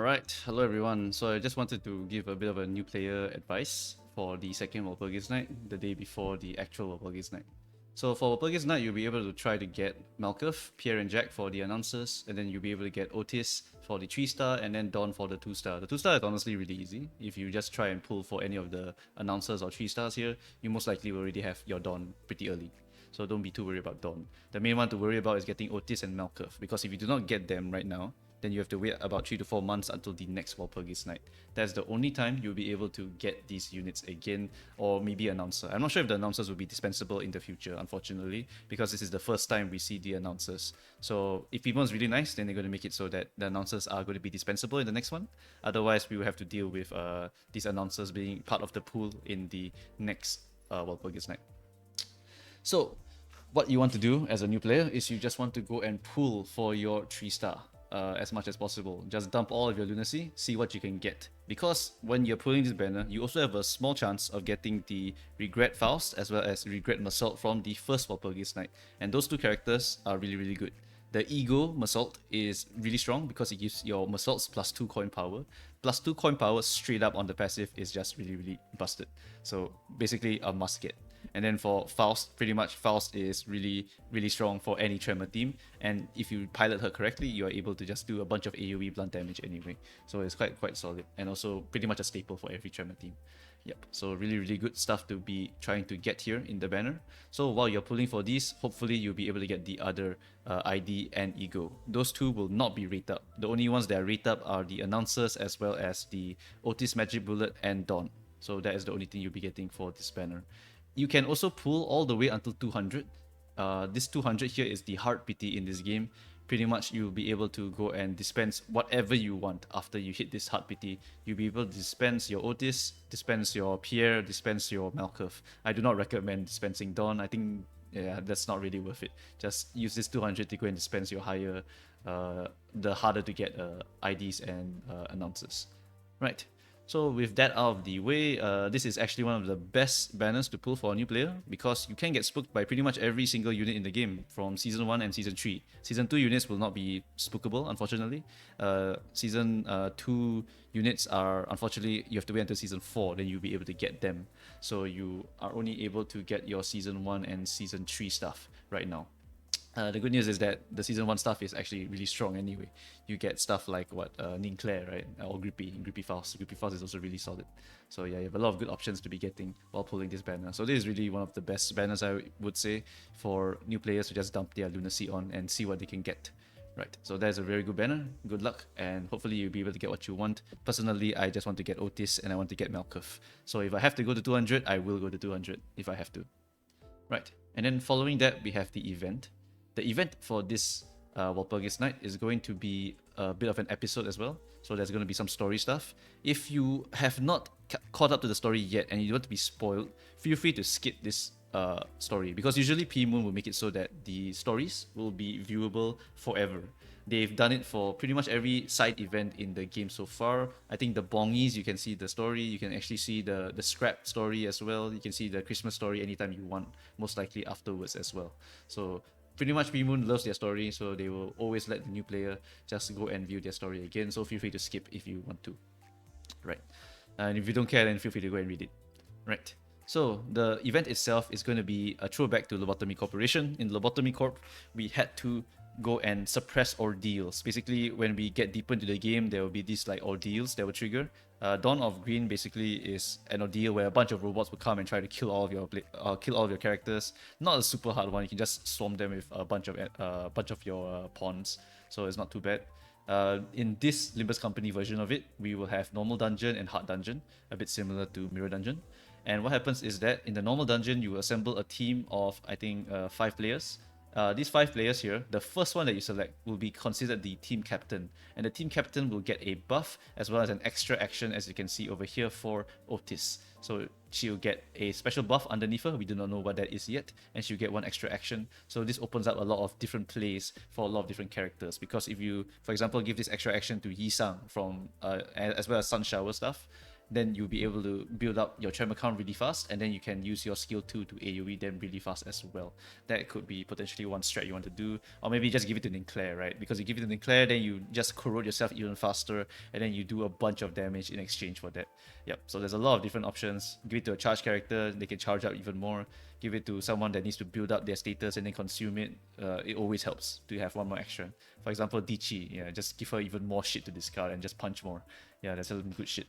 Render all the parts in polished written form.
Alright, hello everyone. So I just wanted to give a bit of a new player advice for the second Walpurgisnacht, the day before the actual Walpurgisnacht. So for Walpurgisnacht, you'll be able to try to get Malkuth, Pierre and Jack for the announcers, and then you'll be able to get Outis for the 3-star, and then Dawn for the 2-star. The 2-star is honestly really easy. If you just try and pull for any of the announcers or 3-stars here, you most likely will already have your Dawn pretty early. So don't be too worried about Dawn. The main one to worry about is getting Outis and Malkuth, because if you do not get them right now, then you have to wait about 3 to 4 months until the next Walpurgisnacht. That's the only time you'll be able to get these units again, or maybe announcer. I'm not sure if the announcers will be dispensable in the future, unfortunately, because this is the first time we see the announcers. So if P1's really nice, then they're going to make it so that the announcers are going to be dispensable in the next one. Otherwise, we will have to deal with these announcers being part of the pool in the next Walpurgisnacht. So what you want to do as a new player is you just want to go and pull for your 3-star. As much as possible. Just dump all of your lunacy, see what you can get. Because when you're pulling this banner, you also have a small chance of getting the Regret Faust as well as Regret Meursault from the first Walpurgisnacht. And those two characters are really good. The Ego Meursault is really strong because it gives your Meursaults plus 2 coin power. Plus 2 coin power straight up on the passive is just really busted. So basically a must get. And then for Faust, pretty much Faust is really strong for any Tremor team. And if you pilot her correctly, you are able to just do a bunch of AoE blunt damage anyway. So it's quite solid, and also pretty much a staple for every Tremor team. Yep, so really good stuff to be trying to get here in the banner. So while you're pulling for these, hopefully you'll be able to get the other ID and Ego. Those two will not be rate up. The only ones that are rate up are the announcers as well as the Outis Magic Bullet and Dawn. So that is the only thing you'll be getting for this banner. You can also pull all the way until 200. This 200 here is the hard pity in this game. Pretty much you'll be able to go and dispense whatever you want after you hit this hard pity. You'll be able to dispense your Outis, dispense your Pierre, dispense your Malkuth. I do not recommend dispensing Dawn. I think that's not really worth it. Just use this 200 to go and dispense your higher, the harder to get IDs and announcers. Right. So with that out of the way, this is actually one of the best banners to pull for a new player, because you can get spooked by pretty much every single unit in the game from Season 1 and Season 3. Season 2 units will not be spookable, unfortunately. Season 2 units are, unfortunately, you have to wait until Season 4, then you'll be able to get them. So you are only able to get your Season 1 and Season 3 stuff right now. The good news is that the Season 1 stuff is actually really strong anyway. You get stuff like Ninclair, right? Or Grippy Faust. Grippy Faust is also really solid. So yeah, you have a lot of good options to be getting while pulling this banner. So this is really one of the best banners, I would say, for new players to just dump their lunacy on and see what they can get. Right, so that's a very good banner. Good luck, and hopefully you'll be able to get what you want. Personally, I just want to get Outis and I want to get Malkuth. So if I have to go to 200, I will go to 200 if I have to. Right, and then following that, we have the event. The event for this Walpurgisnacht is going to be a bit of an episode as well. So there's going to be some story stuff. If you have not caught up to the story yet and you don't want to be spoiled, feel free to skip this story, because usually P-Moon will make it so that the stories will be viewable forever. They've done it for pretty much every side event in the game so far. I think the Bongies, you can see the story. You can actually see the scrap story as well. You can see the Christmas story anytime you want, most likely afterwards as well. So pretty much P-Moon loves their story, so they will always let the new player just go and view their story again. So feel free to skip if you want to. Right. And if you don't care, then feel free to go and read it. Right. So the event itself is going to be a throwback to Lobotomy Corporation. In Lobotomy Corp, we had to go and suppress ordeals. Basically, when we get deeper into the game, there will be these like ordeals that will trigger. Dawn of Green basically is an ordeal where a bunch of robots will come and try to kill all of your characters. Not a super hard one. You can just swarm them with a bunch of your pawns, so it's not too bad. In this Limbus Company version of it, we will have normal dungeon and hard dungeon, a bit similar to Mirror Dungeon. And what happens is that in the normal dungeon, you assemble a team of, I think, 5 players. These 5 players here, the first one that you select will be considered the team captain, and the team captain will get a buff as well as an extra action, as you can see over here, for Outis. So she'll get a special buff underneath her, we do not know what that is yet, and she'll get 1 extra action. So this opens up a lot of different plays for a lot of different characters, because if you, for example, give this extra action to Yi-Sang from as well as Sun Shower stuff, then you'll be able to build up your tremor count really fast, and then you can use your skill 2 to AoE them really fast as well. That could be potentially one strat you want to do, or maybe just give it to Ninclair, right? Because you give it to Ninclair, then you just corrode yourself even faster, and then you do a bunch of damage in exchange for that. Yep, so there's a lot of different options. Give it to a charge character, they can charge up even more. Give it to someone that needs to build up their status and then consume it. It always helps to have one more extra. For example, Dichi, yeah, just give her even more shit to discard and just punch more. Yeah, that's some good shit.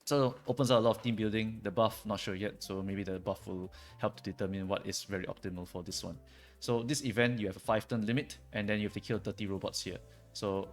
So opens up a lot of team building. The buff, not sure yet, so maybe the buff will help to determine what is very optimal for this one. So this event, you have a 5-turn limit, and then you have to kill 30 robots here. So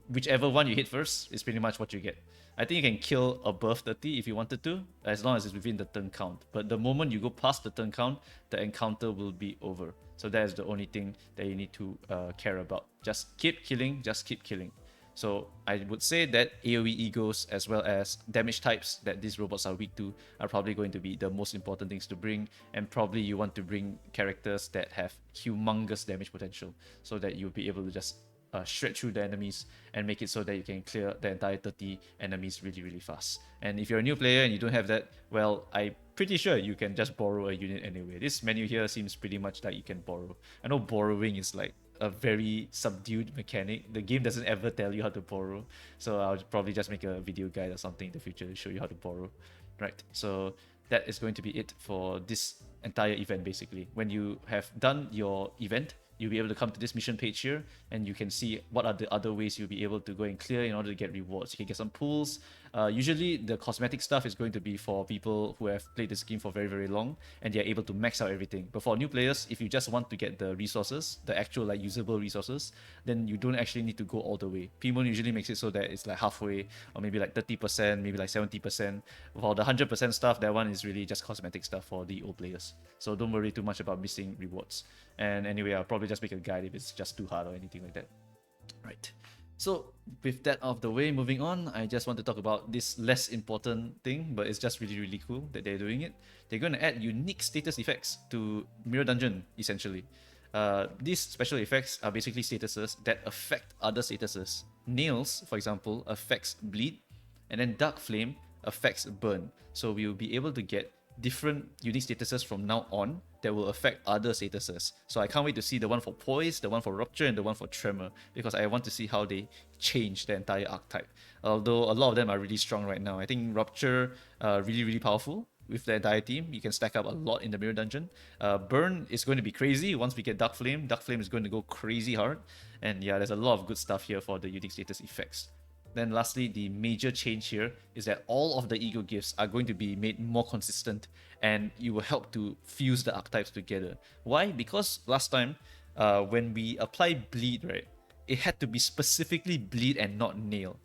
whichever one you hit first is pretty much what you get. I think you can kill above 30 if you wanted to, as long as it's within the turn count. But the moment you go past the turn count, the encounter will be over. So that is the only thing that you need to care about. Just keep killing, just keep killing. So I would say that AoE egos as well as damage types that these robots are weak to are probably going to be the most important things to bring, and probably you want to bring characters that have humongous damage potential so that you'll be able to just shred through the enemies and make it so that you can clear the entire 30 enemies really fast. And if you're a new player and you don't have that, well, I'm pretty sure you can just borrow a unit anyway. This menu here seems pretty much like you can borrow. I know borrowing is like a very subdued mechanic. The game doesn't ever tell you how to borrow, so I'll probably just make a video guide or something in the future to show you how to borrow. Right, so that is going to be it for this entire event. Basically, when you have done your event, you'll be able to come to this mission page here, and you can see what are the other ways you'll be able to go and clear in order to get rewards. You can get some pools. Usually the cosmetic stuff is going to be for people who have played this game for very long and they're able to max out everything. But for new players, if you just want to get the resources, the actual like usable resources, then you don't actually need to go all the way. Pimon usually makes it so that it's like halfway, or maybe like 30%, maybe like 70%. For the 100% stuff, that one is really just cosmetic stuff for the old players. So don't worry too much about missing rewards. And anyway, I'll probably just make a guide if it's just too hard or anything like that. Right. So with that out of the way, moving on, I just want to talk about this less important thing, but it's just really cool that they're doing it. They're going to add unique status effects to Mirror Dungeon, essentially. These special effects are basically statuses that affect other statuses. Nails, for example, affects bleed, and then Dark Flame affects burn. So we will be able to get different unique statuses from now on that will affect other statuses. So I can't wait to see the one for Poise, the one for Rupture, and the one for Tremor, because I want to see how they change the entire archetype. Although a lot of them are really strong right now. I think Rupture, really powerful with the entire team. You can stack up a lot in the Mirror Dungeon. Burn is going to be crazy once we get Dark Flame. Dark Flame is going to go crazy hard. And yeah, there's a lot of good stuff here for the unique status effects. Then lastly, the major change here is that all of the ego gifts are going to be made more consistent, and it will help to fuse the archetypes together. Why? Because last time, when we apply bleed, right, it had to be specifically bleed and not nail.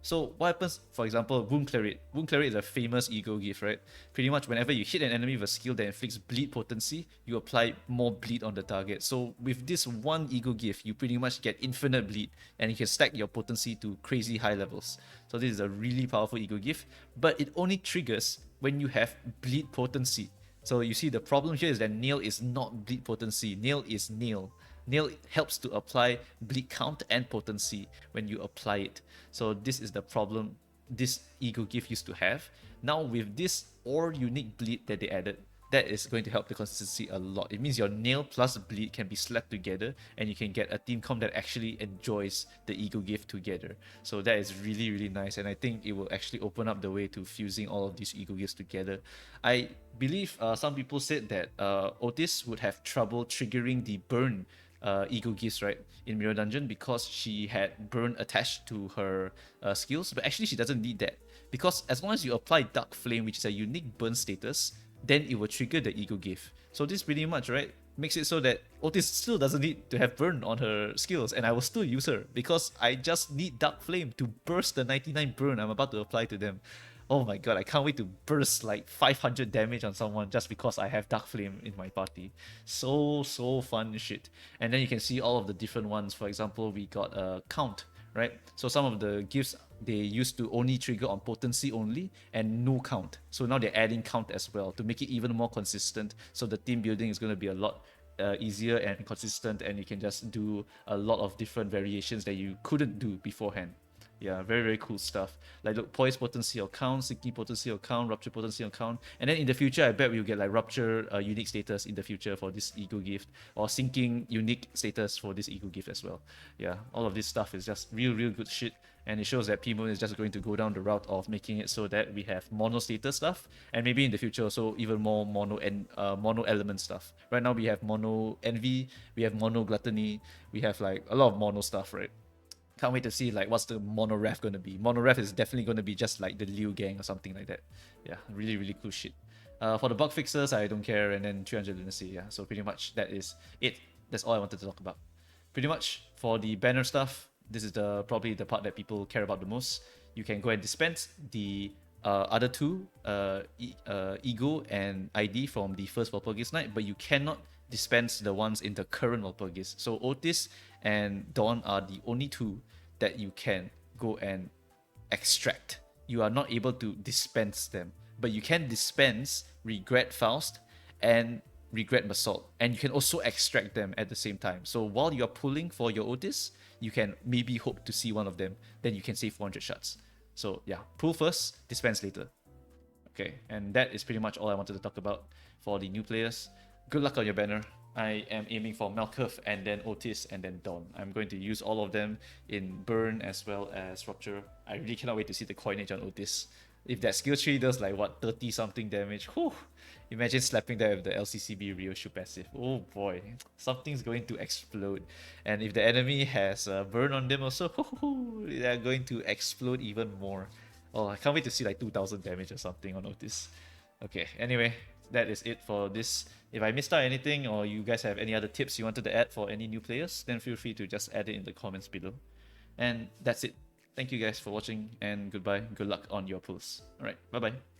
So what happens, for example, Wound Clerit. Wound Clerit is a famous ego gift, right? Pretty much whenever you hit an enemy with a skill that inflicts bleed potency, you apply more bleed on the target. So with this one ego gift, you pretty much get infinite bleed, and you can stack your potency to crazy high levels. So this is a really powerful ego gift, but it only triggers when you have bleed potency. So you see the problem here is that nail is not bleed potency, nail is nail. Nail helps to apply bleed count and potency when you apply it. So this is the problem this ego gift used to have. Now with this or unique bleed that they added, that is going to help the consistency a lot. It means your nail plus bleed can be slapped together, and you can get a team comp that actually enjoys the ego gift together. So that is really nice, and I think it will actually open up the way to fusing all of these ego gifts together. I believe some people said that Outis would have trouble triggering the burn ego gifts, right, in Mirror Dungeon, because she had burn attached to her skills, but actually she doesn't need that, because as long as you apply Dark Flame, which is a unique burn status, then it will trigger the ego gift. So this pretty much, right, makes it so that Outis still doesn't need to have burn on her skills, and I will still use her because I just need Dark Flame to burst the 99 burn I'm about to apply to them. Oh my god, I can't wait to burst like 500 damage on someone just because I have Dark Flame in my party. So fun shit. And then you can see all of the different ones. For example, we got a count, right? So some of the gifts, they used to only trigger on potency only and no count. So now they're adding count as well to make it even more consistent. So the team building is going to be a lot easier and consistent, and you can just do a lot of different variations that you couldn't do beforehand. Yeah, very, very cool stuff. Like, look, Poise Potency will count, Sinking Potency will count, Rupture Potency will count. And then in the future, I bet we'll get like Rupture unique status in the future for this Ego Gift, or Sinking unique status for this Ego Gift as well. Yeah, all of this stuff is just real, real good shit. And it shows that P-Moon is just going to go down the route of making it so that we have mono status stuff, and maybe in the future also even more mono and mono element stuff. Right now we have mono envy, we have mono gluttony, we have like a lot of mono stuff, right? Can't wait to see like what's the mono ref gonna be. Mono ref is definitely gonna be just like the Liu gang or something like that. Yeah, really, really cool shit. For the bug fixers, I don't care, and then 300 lunacy. Yeah, so pretty much that is it. That's all I wanted to talk about. Pretty much for the banner stuff, this is probably the part that people care about the most. You can go and dispense the other two, Ego and ID from the first Walpurgisnacht, but you cannot dispense the ones in the current Walpurgis. So Outis and Dawn are the only two that you can go and extract. You are not able to dispense them, but you can dispense Regret Faust and Regret Meursault, and you can also extract them at the same time. So while you are pulling for your Outis, you can maybe hope to see one of them, then you can save 400 shots. So yeah, pull first, dispense later. Okay, and that is pretty much all I wanted to talk about for the new players. Good luck on your banner. I am aiming for Malkuth and then Outis and then Dawn. I'm going to use all of them in Burn as well as Rupture. I really cannot wait to see the coinage on Outis. If that skill tree does like what 30 something damage, whew, imagine slapping that with the LCCB Ryoshu passive. Oh boy, something's going to explode. And if the enemy has Burn on them also, they're going to explode even more. Oh, I can't wait to see like 2000 damage or something on Outis. Okay, anyway, that is it for this. If I missed out anything or you guys have any other tips you wanted to add for any new players, then feel free to just add it in the comments below. And that's it. Thank you guys for watching, and goodbye. Good luck on your pulls. Alright, bye bye.